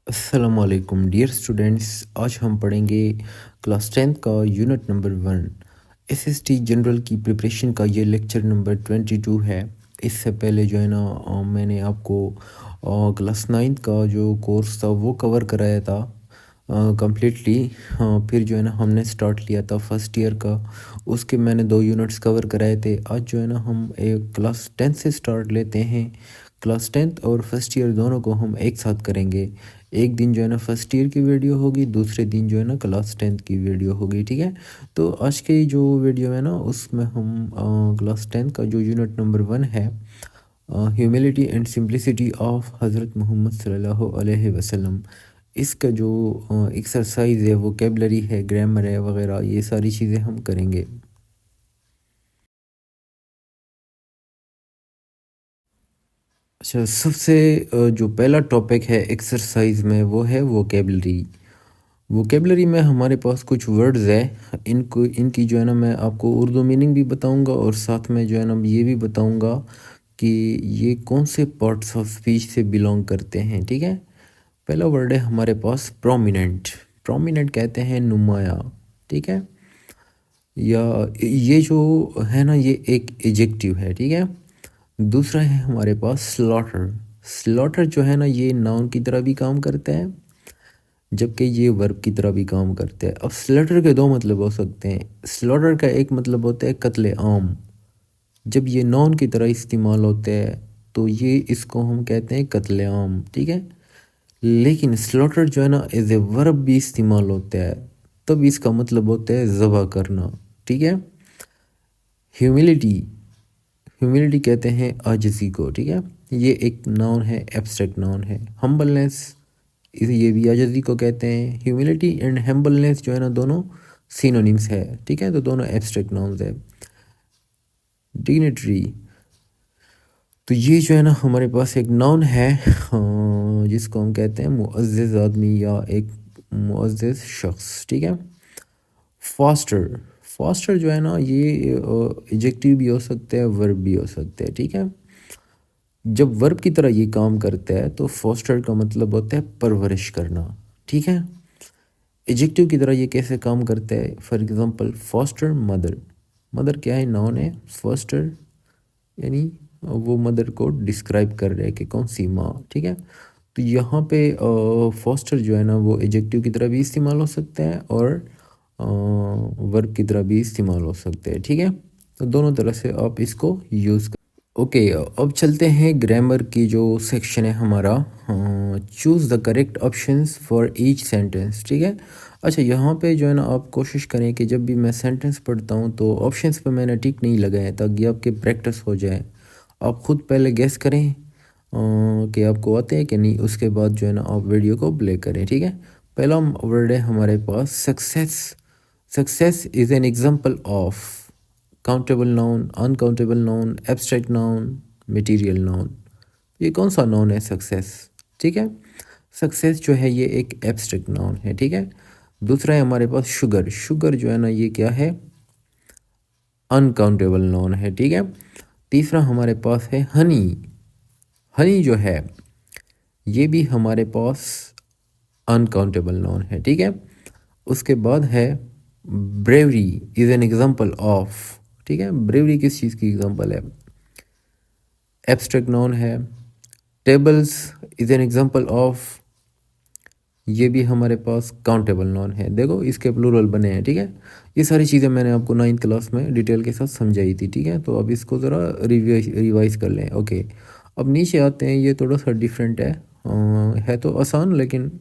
अस्सलामुअलैकुम dear students. आज हम पढ़ेंगे क्लास 10th का यूनिट नंबर 1 एसएसटी जनरल की प्रिपरेशन का। ये लेक्चर नंबर 22 है। इससे पहले जो है ना मैंने आपको क्लास 9th का जो कोर्स था वो कवर कराया था कम्प्लीटली। फिर जो है ना हमने स्टार्ट लिया था फर्स्ट ईयर का। उसके मैंने 2 यूनिट्स कवर कराए थे। आज जो है ना हम एक क्लास 10th से स्टार्ट लेते हैं। क्लास 10th और फर्स्ट ईयर दोनों को हम एक साथ करेंगे। एक दिन जो है ना फर्स्ट ईयर की वीडियो होगी, दूसरे दिन जो है ना क्लास 10th की वीडियो होगी, ठीक है। तो आज की जो वीडियो है ना उसमें हम क्लास 10th का जो यूनिट नंबर 1 है, ह्यूमिलिटी एंड सिंप्लिसिटी ऑफ हज़रत मोहम्मद सल्लल्लाहु अलैहि वसल्लम, इसका जो एक्सरसाइज है, वोकेबलरी है, ग्रामर है वगैरह, ये सारी चीज़ें हम करेंगे। अच्छा, सबसे जो पहला टॉपिक है एक्सरसाइज में वो है वोकेबलरी। वोकेबलरी में हमारे पास कुछ वर्ड्स है। इनकी जो है ना मैं आपको उर्दू मीनिंग भी बताऊंगा और साथ में जो है ना ये भी बताऊंगा कि ये कौन से पार्ट्स ऑफ स्पीच से बिलोंग करते हैं, ठीक है। पहला वर्ड है हमारे पास प्रोमिनेंट। प्रोमिनेंट कहते हैं नुमाया, ठीक है। या ये जो है ना ये एक एजेक्टिव है, ठीक है। दूसरा है हमारे पास स्लॉटर। स्लॉटर जो है ना ये नाउन की तरह भी काम करता है, जबकि ये वर्ब की तरह भी काम करते हैं। अब स्लॉटर के दो मतलब हो सकते हैं। स्लॉटर का एक मतलब होता है कत्ले आम। जब ये नाउन की तरह इस्तेमाल होते हैं तो ये इसको हम कहते हैं कत्ले आम, ठीक है। लेकिन स्लॉटर जो है ना एज ए वर्ब भी इस्तेमाल होता है, तब इसका मतलब होता है ज़बह करना, ठीक है। ह्यूमिलिटी। ह्यूमिलिटी कहते हैं आजिज़ी को, ठीक है। ये एक नाउन है, एब्स्ट्रैक्ट नाउन है। हम्बलनेस, इसे ये भी आजिज़ी को कहते हैं। ह्यूमिलिटी एंड हम्बलनेस जो है ना दोनों सिनोनिम्स है, ठीक है। तो दोनों एब्स्ट्रैक्ट नाउन्स है। डिग्निटरी, तो ये जो है ना हमारे पास एक नाउन है जिसको हम कहते हैं मुअज़्ज़ज़ आदमी या एक मुअज़्ज़ज़ शख्स, ठीक है। फास्टर। फास्टर जो है ना ये एडजेक्टिव भी हो सकता है, वर्ब भी हो सकता है, ठीक है। जब वर्ब की तरह ये काम करता है तो फास्टर का मतलब होता है परवरिश करना, ठीक है। एडजेक्टिव की तरह ये कैसे काम करता है? For example faster mother. Mother क्या है? नाउन है। फास्टर यानी वो मदर को डिस्क्राइब कर रहे हैं कि कौन सी माँ, ठीक है। तो यहाँ पे फास्टर जो है ना वो एडजेक्टिव की तरह भी इस्तेमाल हो सकता है और वर्ब की तरह भी इस्तेमाल हो सकते हैं, ठीक है। तो दोनों तरह से आप इसको यूज़ कर। ओके, अब चलते हैं ग्रामर की जो सेक्शन है हमारा। Choose the correct options for each sentence, ठीक है। अच्छा, यहाँ पे जो है ना आप कोशिश करें कि जब भी मैं सेंटेंस पढ़ता हूँ तो ऑप्शंस पे मैंने टिक नहीं लगाए ताकि आपके प्रैक्टिस हो जाए। आप खुद पहले गेस करें कि आपको आते हैं कि नहीं, उसके बाद जो है ना आप वीडियो को प्ले करें, ठीक है। पहला वर्ड है हमारे पास success. Success is an example of countable noun, uncountable noun, abstract noun, material noun. ये कौन सा नाउन है? सक्सेस, ठीक है। सक्सेस जो है ये एक एब्स्ट्रैक्ट नाउन है, ठीक है। दूसरा है हमारे पास शुगर। शुगर जो है ना ये क्या है? अनकाउंटेबल नाउन है, ठीक है। तीसरा हमारे पास है हनी। हनी जो है ये भी हमारे पास अनकाउंटेबल नाउन है, ठीक है। उसके बाद है bravery is an example of, ठीक है। ब्रेवरी किस चीज़ की एग्जाम्पल है? एब्स्ट्रैक्ट नाउन है। Tables is an example of, ये भी हमारे पास काउंटेबल नाउन है। देखो इसके प्लूरल बने हैं, ठीक है। ये सारी चीज़ें मैंने आपको 9th क्लास में डिटेल के साथ समझाई थी, ठीक है। तो अब इसको ज़रा रिवाइज कर लें। ओके, अब नीचे आते हैं। ये थोड़ा सा डिफरेंट है तो आसान, लेकिन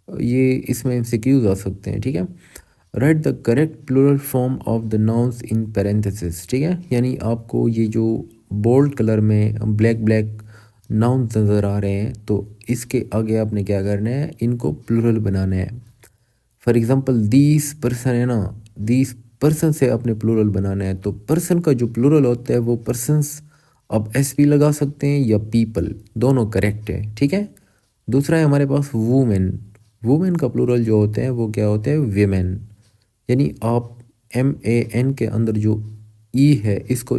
ये इसमें एमसीक्यूज आ सकते हैं, ठीक है। Write the correct plural form of the nouns in parenthesis, ठीक है। यानी आपको ये जो बोल्ड कलर में ब्लैक ब्लैक नाउन्स नज़र आ रहे हैं तो इसके आगे आपने क्या करना है? इनको प्लूरल बनाना है। फॉर एग्जांपल दीस पर्सन है ना, दीस पर्सन से आपने प्लूरल बनाना है तो पर्सन का जो प्लूरल होता है वो पर्सन्स, आप एस पी लगा सकते हैं या पीपल, दोनों करेक्ट है, ठीक है। दूसरा है हमारे पास वुमेन। वुमेन का प्लूरल जो होते हैं वो क्या होते हैं? वीमेन। यानी आप MAN के अंदर जो ई है इसको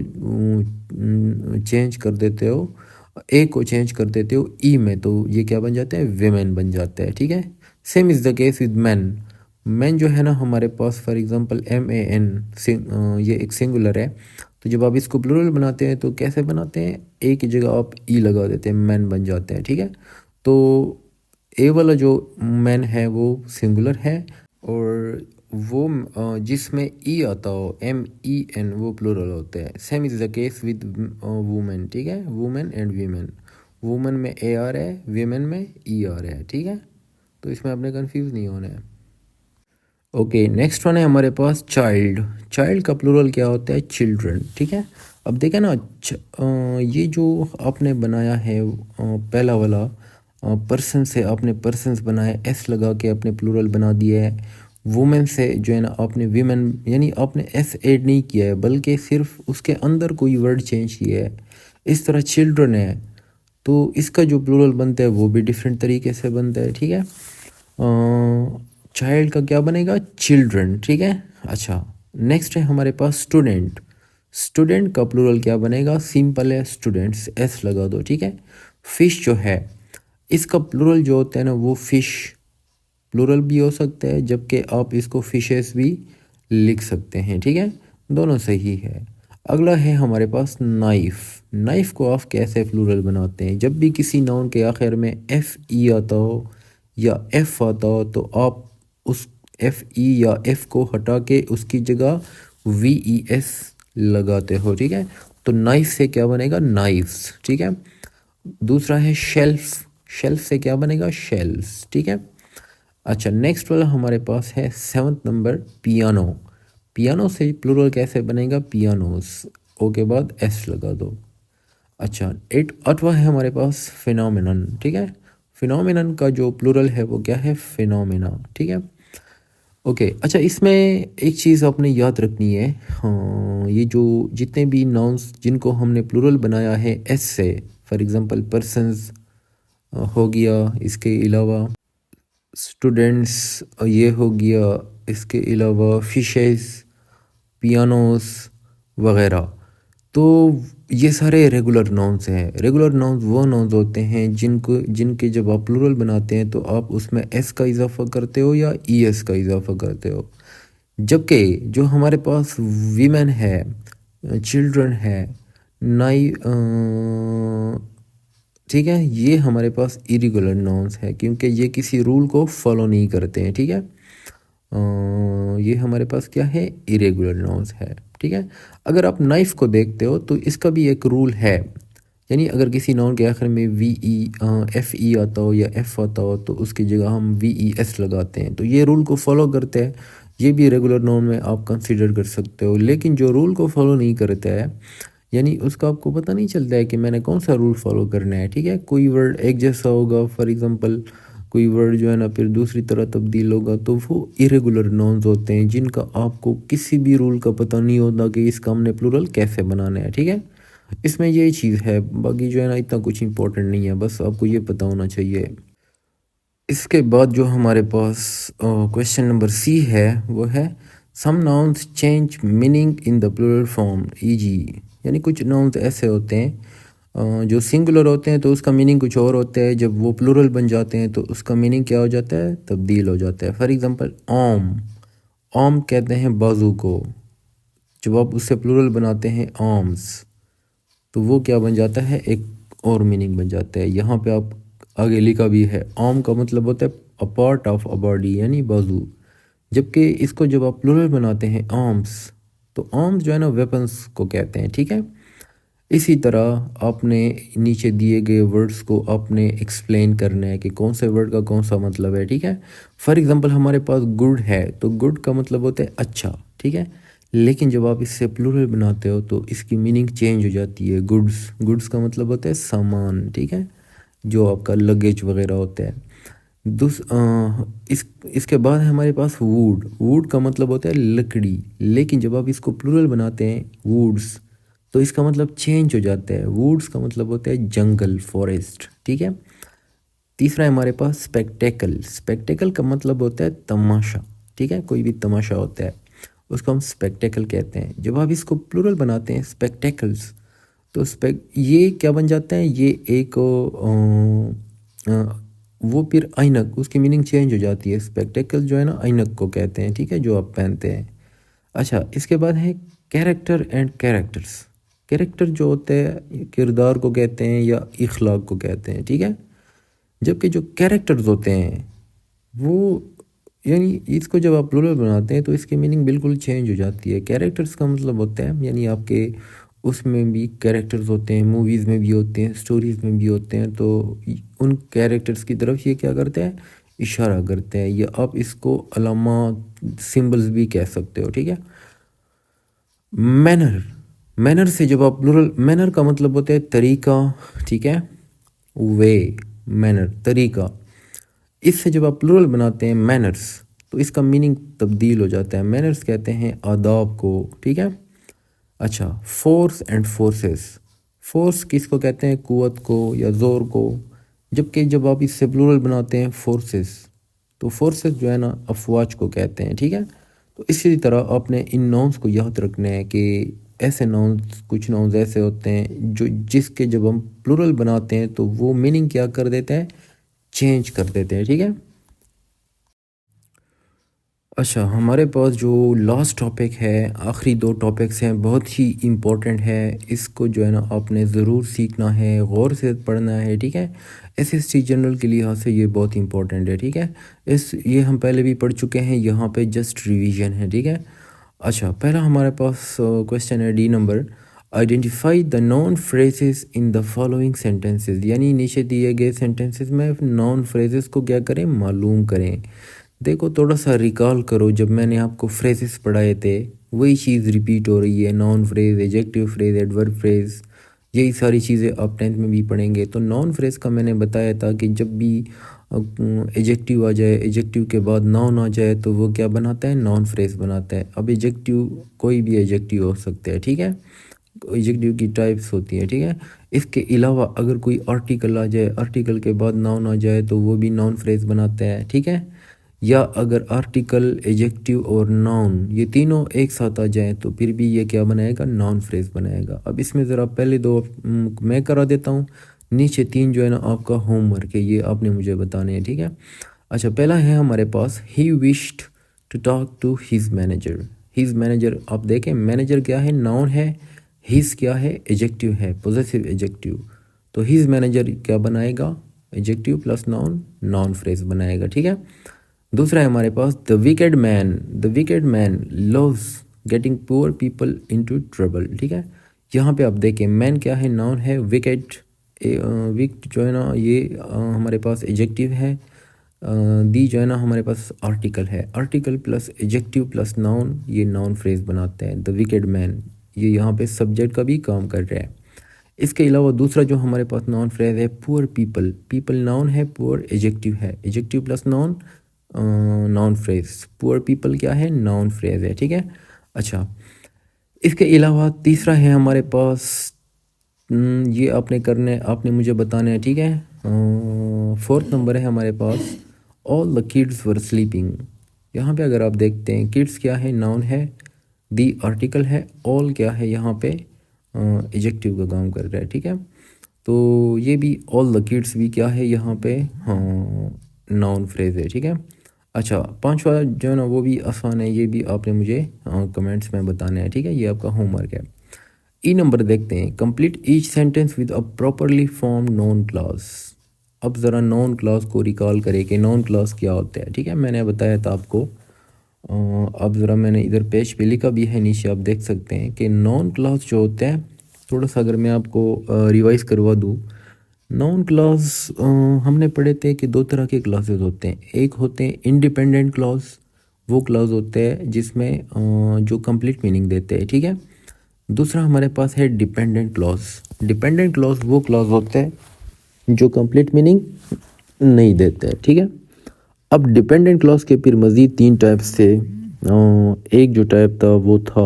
चेंज कर देते हो ए को चेंज कर देते हो ई में तो ये क्या बन जाता है, विमेन बन जाता है, ठीक है। Same is the case with man. Man जो है ना हमारे पास फॉर एग्जांपल MAN, ये एक सिंगुलर है, तो जब आप इसको प्लूरल बनाते हैं तो कैसे बनाते हैं, ए की जगह आप ई लगा देते हैं, मैन बन जाते हैं, ठीक है। तो ए वाला जो मैन है वो सिंगुलर है, और वो जिसमें ई आता हो MEN वो प्लूरल होते हैं। Same is the case with women, ठीक है, वुमेन एंड वीमेन। वुमेन में AR है, वीमेन में ER है, ठीक है। तो इसमें आपने कंफ्यूज नहीं होना है। ओके, नेक्स्ट वन है हमारे पास चाइल्ड। चाइल्ड का प्लूरल क्या होता है, चिल्ड्रन, ठीक है। अब देखें ना, ये जो आपने बनाया है पहला वाला पर्सन से आपने पर्सन्स बनाए, S लगा के आपने प्लूरल बना दिया है। वुमेन से जो है ना आपने वीमेन, यानी आपने S ऐड नहीं किया है बल्कि सिर्फ उसके अंदर कोई वर्ड चेंज किया है। इस तरह चिल्ड्रन है तो इसका जो प्लूरल बनता है वो भी डिफरेंट तरीके से बनता है, ठीक है। चाइल्ड का क्या बनेगा, चिल्ड्रन, ठीक है। अच्छा, नेक्स्ट है हमारे पास स्टूडेंट। स्टूडेंट का प्लूरल क्या बनेगा, सिंपल है, स्टूडेंट्स, S लगा दो, ठीक है। फिश जो है इसका प्लूरल जो होता है ना वो फिश प्लूरल भी हो सकता है, जबकि आप इसको फिशेस भी लिख सकते हैं, ठीक है, दोनों सही है। अगला है हमारे पास नाइफ। नाइफ को आप कैसे प्लूरल बनाते हैं, जब भी किसी नाउन के आखिर में FE आता हो या F आता हो तो आप उस FE या F को हटा के उसकी जगह VES लगाते हो, ठीक है। तो नाइफ से क्या बनेगा, नाइफ्स, ठीक है। दूसरा है शेल्फ। शेल्फ से क्या बनेगा, शेल्स, ठीक है। अच्छा, नेक्स्ट वाला हमारे पास है 7th नंबर, पियानो। पियानो से प्लूरल कैसे बनेगा, पियानोस, ओ के बाद S लगा दो। अच्छा, 8वां है हमारे पास फिनोमिनन, ठीक है। फिनोमिनन का जो प्लूरल है वो क्या है, फिनोमिना, ठीक है। ओके, अच्छा, इसमें एक चीज़ आपने याद रखनी है, हाँ, ये जो जितने भी नाउन्स जिनको हमने प्लूरल बनाया है S से, फॉर एग्जांपल पर्सन्स हो गया, इसके अलावा स्टूडेंट्स ये हो गया, इसके अलावा फिशेस, पियानोस वगैरह, तो ये सारे रेगुलर नाउन्स हैं। रेगुलर नाउन्स वो नाउन्स होते हैं जिनके जब आप प्लूरल बनाते हैं तो आप उसमें S का इजाफा करते हो या ES का इजाफा करते हो। जबकि जो हमारे पास वीमेन है, चिल्ड्रन है, नाई, ठीक है, ये हमारे पास इरेगुलर नाउन्स है क्योंकि ये किसी रूल को फॉलो नहीं करते हैं, ठीक है। ये हमारे पास क्या है, इरेगुलर नाउन्स है, ठीक है। अगर आप नाइफ को देखते हो तो इसका भी एक रूल है, यानी अगर किसी नाउन के आखिर में FE आता हो या F आता हो तो उसकी जगह हम VES लगाते हैं, तो ये रूल को फॉलो करते हैं। ये भी रेगुलर नाउन में आप कंसिडर कर सकते हो। लेकिन जो रूल को फॉलो नहीं करता है, यानी उसका आपको पता नहीं चलता है कि मैंने कौन सा रूल फॉलो करना है, ठीक है। कोई वर्ड एक जैसा होगा, फॉर एग्जांपल कोई वर्ड जो है ना फिर दूसरी तरह तब्दील होगा, तो वो इरेगुलर नाउन्स होते हैं जिनका आपको किसी भी रूल का पता नहीं होता कि इसका हमने प्लूरल कैसे बनाना है, ठीक है। इसमें यही चीज़ है, बाकी जो है ना इतना कुछ इंपॉर्टेंट नहीं है, बस आपको ये पता होना चाहिए। इसके बाद जो हमारे पास क्वेश्चन नंबर C है वो है some nouns change meaning in the plural form, E.g. यानी कुछ नाउन्स ऐसे होते हैं जो सिंगुलर होते हैं तो उसका मीनिंग कुछ और होता है, जब वो प्लूरल बन जाते हैं तो उसका मीनिंग क्या हो जाता है, तब्दील हो जाता है। फॉर एग्जांपल ओम, ओम कहते हैं बाजू को, जब आप उससे प्लूरल बनाते हैं आर्म्स तो वो क्या बन जाता है, एक और मीनिंग बन जाता है। यहाँ पे आप आगे लिखा भी है, आर्म का मतलब होता है a part of a body, यानी बाजू, जबकि इसको जब आप प्लूरल बनाते हैं आर्म्स तो आर्म्स जो है ना वेपन्स को कहते हैं, ठीक है। इसी तरह आपने नीचे दिए गए वर्ड्स को आपने एक्सप्लेन करना है कि कौन से वर्ड का कौन सा मतलब है, ठीक है। फॉर एग्जांपल हमारे पास गुड है तो गुड का मतलब होता है अच्छा, ठीक है। लेकिन जब आप इससे प्लूरल बनाते हो तो इसकी मीनिंग चेंज हो जाती है। गुड्स, गुड्स का मतलब होता है सामान, ठीक है, जो आपका लगेज वगैरह होता है। इसके बाद है हमारे पास वुड। वुड का मतलब होता है लकड़ी, लेकिन जब आप इसको प्लूरल बनाते हैं वुड्स तो इसका मतलब चेंज हो जाता है। वुड्स का मतलब होता है जंगल, फॉरेस्ट, ठीक है। तीसरा है हमारे पास स्पेक्टेकल। स्पेक्टेकल का मतलब होता है तमाशा, ठीक है, कोई भी तमाशा होता है उसको हम स्पेक्टेकल कहते हैं। जब आप इसको प्लूरल बनाते हैं स्पेक्टेकल्स तो ये क्या बन जाता है, ये एक वो फिर ऐनक, उसकी मीनिंग चेंज हो जाती है। स्पेक्टेकल जो है ना, ऐनक को कहते हैं, ठीक है, जो आप पहनते हैं। अच्छा, इसके बाद है कैरेक्टर एंड कैरेक्टर्स। कैरेक्टर जो होते हैं किरदार को कहते हैं या इखलाक को कहते हैं, ठीक है। जबकि जो कैरेक्टर्स होते हैं वो, यानी इसको जब आप प्लूरल बनाते हैं तो इसकी मीनिंग बिल्कुल चेंज हो जाती है। कैरेक्टर्स का मतलब होता है, यानी आपके उसमें भी कैरेक्टर्स होते हैं, मूवीज़ में भी होते हैं, स्टोरीज़ में भी होते हैं, तो उन कैरेक्टर्स की तरफ ये क्या करते हैं, इशारा करते हैं। या आप इसको अलामा सिंबल्स भी कह सकते हो, ठीक है। मैनर, मैनर से जब आप प्लूरल, मैनर का मतलब होता है तरीका, ठीक है, वे, मैनर तरीका। इससे जब आप प्लूरल बनाते हैं मैनर्स, तो इसका मीनिंग तब्दील हो जाता है। मैनर्स कहते हैं आदाब को, ठीक है। अच्छा, फोर्स एंड फोर्सेस। फोर्स किसको कहते हैं, कुव्वत को या ज़ोर को। जबकि जब आप इससे प्लूरल बनाते हैं फोर्सेस, तो फोर्सेस जो है ना अफवाज को कहते हैं, ठीक है। तो इसी तरह आपने इन नाउन्स को याद रखना है कि ऐसे नाउन्स, कुछ नाउन्स ऐसे होते हैं जो जिसके जब हम प्लूरल बनाते हैं तो वो मीनिंग क्या कर देते हैं, चेंज कर देते हैं, ठीक है। अच्छा, हमारे पास जो लास्ट टॉपिक है, आखिरी दो टॉपिक्स हैं, बहुत ही इम्पोर्टेंट है। इसको जो है ना आपने ज़रूर सीखना है, गौर से पढ़ना है, ठीक है। एसएसटी जनरल के लिहाज से ये बहुत इम्पोर्टेंट है, ठीक है। ये हम पहले भी पढ़ चुके हैं, यहाँ पे जस्ट रिवीजन है, ठीक है। अच्छा, पहला हमारे पास क्वेश्चन है D number, identify the non phrases in the following sentences. यानी नीचे दिए गए सेंटेंसेस में नॉन फ्रेजेस को क्या करें, मालूम करें। देखो, थोड़ा सा रिकॉल करो, जब मैंने आपको फ्रेजेस पढ़ाए थे वही चीज़ रिपीट हो रही है। Non phrase, adjective phrase, adverb phrase, यही सारी चीज़ें आप 10th में भी पढ़ेंगे। तो नॉन फ्रेज का मैंने बताया था कि जब भी एडजेक्टिव आ जाए, एडजेक्टिव के बाद नाउन आ जाए, तो वो क्या बनाता है, नॉन फ्रेज बनाता है। अब एडजेक्टिव कोई भी एडजेक्टिव हो सकता है, ठीक है। एडजेक्टिव की टाइप्स होती है, ठीक है। इसके अलावा अगर कोई आर्टिकल आ जाए, आर्टिकल के बाद नाउन आ जाए, तो वो भी नॉन फ्रेज बनाता है, ठीक है। या अगर आर्टिकल, एडजेक्टिव और नाउन ये तीनों एक साथ आ जाएं तो फिर भी ये क्या बनाएगा, नॉन फ्रेज बनाएगा। अब इसमें ज़रा पहले दो मैं करा देता हूँ, नीचे तीन जो है ना आपका होमवर्क है, ये आपने मुझे बताने हैं, ठीक है। अच्छा, पहला है हमारे पास, he wished to talk to his manager. His manager, आप देखें मैनेजर क्या है, नाउन है, हिज क्या है, एडजेक्टिव है, पॉजेसिव एडजेक्टिव। तो हिज मैनेजर क्या बनाएगा, adjective plus noun, noun phrase बनाएगा, ठीक है। दूसरा है हमारे पास, the wicked man. The wicked man loves getting poor people into trouble, ठीक है। यहाँ पे आप देखें मैन क्या है, नाउन है, विकेड विक जो है ना ये हमारे पास एडजेक्टिव है, दी जो है ना हमारे पास आर्टिकल है। Article plus adjective plus noun, ये नाउन फ्रेज बनाते हैं। द विकेड मैन ये यहाँ पे सब्जेक्ट का भी काम कर रहा है। इसके अलावा दूसरा जो हमारे पास नाउन फ्रेज है, पुअर पीपल। पीपल नाउन है, पुअर एडजेक्टिव है, adjective plus noun, noun phrase. Poor people क्या है, नाउन फ्रेज है, ठीक है। अच्छा, इसके अलावा तीसरा है हमारे पास, ये आपने करने, आपने मुझे बताना है, ठीक है। फोर्थ नंबर है हमारे पास, all the kids were sleeping. यहाँ पे अगर आप देखते हैं, किड्स क्या है, नाउन है, दी आर्टिकल है, ऑल क्या है, यहाँ पे एडजेक्टिव का काम कर रहा है, ठीक है। तो ये भी ऑल द किड्स भी क्या है यहाँ पे, हाँ, नाउन फ्रेज है, ठीक है। अच्छा, पांचवा जो है ना वो भी आसान है, ये भी आपने मुझे कमेंट्स में बताना है, ठीक है, ये आपका होमवर्क है। ई नंबर देखते हैं, complete each sentence with a properly form noun clause. अब ज़रा नॉन क्लॉज को रिकॉल करें कि नॉन क्लॉज क्या होता है, ठीक है। मैंने बताया था आपको, अब ज़रा मैंने इधर पेज पे लिखा भी है, नीचे आप देख सकते हैं कि नॉन क्लॉज जो होता है, थोड़ा सा अगर मैं आपको रिवाइज करवा दूँ, नाउन क्लॉज हमने पढ़े थे कि दो तरह के क्लॉजेज होते हैं। एक होते हैं इंडिपेंडेंट क्लॉज, वो क्लॉज होते हैं जिसमें जो कंप्लीट मीनिंग देते हैं, ठीक है। दूसरा हमारे पास है डिपेंडेंट क्लॉज। डिपेंडेंट क्लॉज वो क्लॉज होते हैं जो कंप्लीट मीनिंग नहीं देते हैं, ठीक है। अब डिपेंडेंट क्लॉज के फिर मज़ीद तीन टाइप्स थे। एक जो टाइप था वो था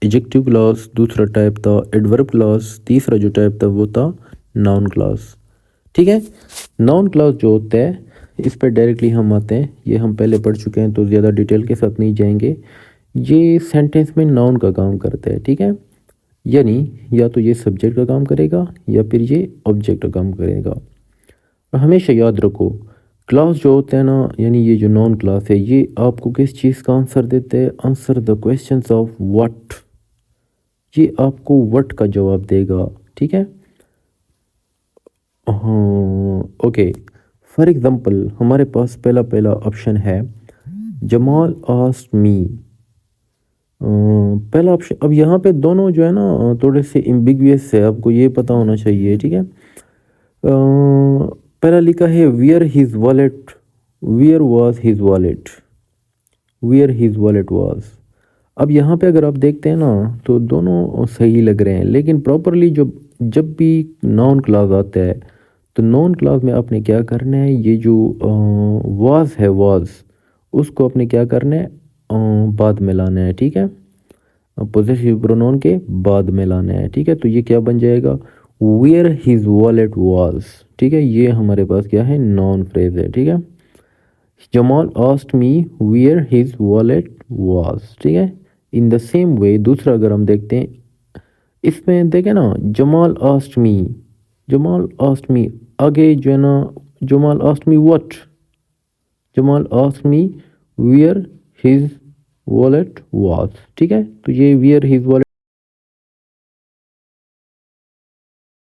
एडजेक्टिव क्लॉज, दूसरा टाइप था एडवर्ब क्लॉज, तीसरा जो टाइप था वो था नाउन क्लॉज, ठीक है। नाउन क्लॉज जो होता है, इस पर डायरेक्टली हम आते हैं, ये हम पहले पढ़ चुके हैं तो ज़्यादा डिटेल के साथ नहीं जाएंगे। ये सेंटेंस में नाउन का काम करता है, ठीक है। यानी या तो ये सब्जेक्ट का काम करेगा या फिर ये ऑब्जेक्ट का काम करेगा। और हमेशा याद रखो, क्लास जो होते हैं ना, यानी ये जो नॉन क्लास है, ये आपको किस चीज़ का आंसर देते हैं? Answer the questions of what. ये आपको व्हाट का जवाब देगा, ठीक है। हाँ, ओके। फॉर एग्जांपल हमारे पास पहला पहला ऑप्शन है, जमाल आस्क्ड मी। पहला ऑप्शन, अब यहाँ पे दोनों जो है ना थोड़े से एम्बिगुअस है, आपको ये पता होना चाहिए, ठीक है। पहला लिखा है wear his wallet, wear was his wallet, wear his wallet was. अब यहाँ पे अगर आप देखते हैं ना तो दोनों सही लग रहे हैं, लेकिन प्रॉपरली जब भी नाउन क्लास आता है तो नाउन क्लास में आपने क्या करना है, ये जो वाज है, वाज, उसको आपने क्या करना है, बाद में लाना है, ठीक है। पोजेसिव प्रोनाउन के बाद में लाना है, ठीक है। तो ये क्या बन जाएगा, वेयर हिज वॉलेट वाज, ठीक है। ये हमारे पास क्या है, नॉन फ्रेज है, ठीक है। Jamal asked me where his wallet was, ठीक है। इन द सेम वे दूसरा अगर हम देखते हैं, इसमें देखें ना, Jamal asked me, Jamal asked me, आगे जो है ना, Jamal asked me what, Jamal asked me where his wallet was, ठीक है। तो ये वेयर हिज वॉलेट